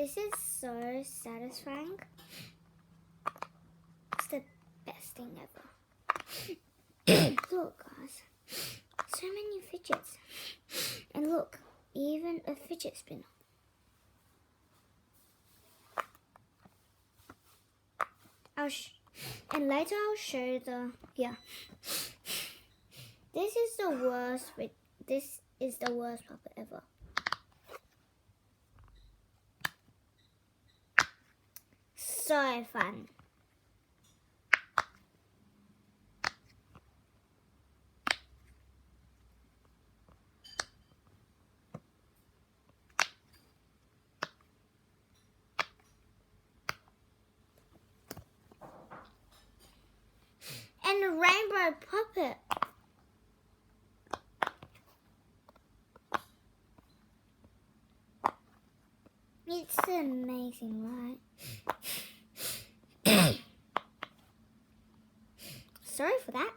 This is so satisfying. It's the best thing ever. Look, guys. So many fidgets. And look, even a fidget spinner. And later I'll show This is the worst. This is the worst puppet ever. So fun. And a rainbow puppet. It's amazing, right? Sorry for that.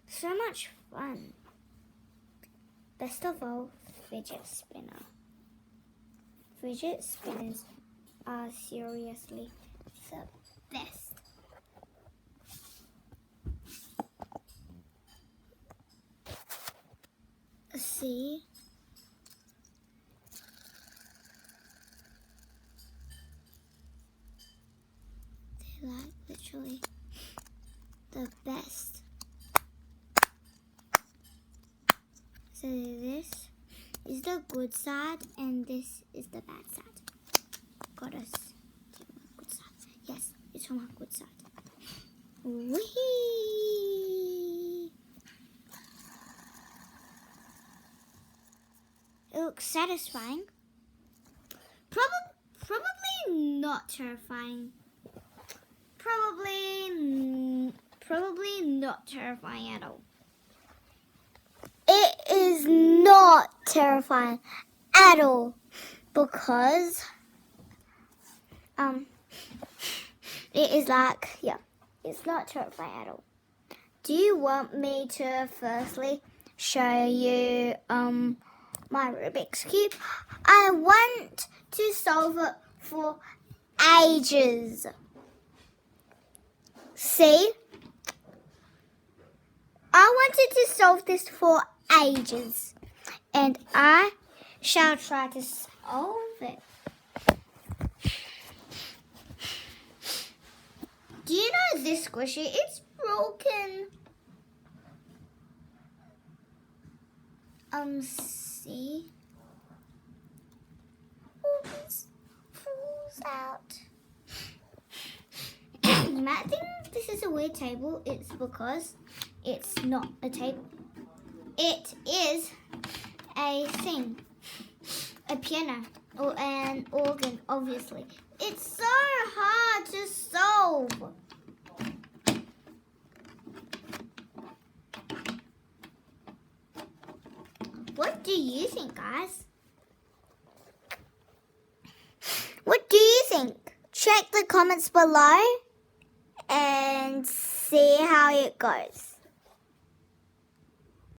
So much fun. Best of all, fidget spinner. Fidget spinners are seriously the best. See? They're like literally the best. So this is the good side and this is the bad side. Got us to my good side. Yes, it's from my good side. Whee! It looks satisfying. Probably not terrifying. Probably not terrifying at all. It is not terrifying at all because it is like, it's not terrifying at all. Do you want me to firstly show you my Rubik's Cube? I want to solve it for ages. See? I wanted to solve this for ages, and I shall try to solve it. Do you know this squishy? It's broken. See? All this falls out. You might think this is a weird table. It's because it's not a table. It is a thing. A piano or an organ, obviously. It's so hard to solve. What do you think, guys? What do you think? Check the comments below and see how it goes.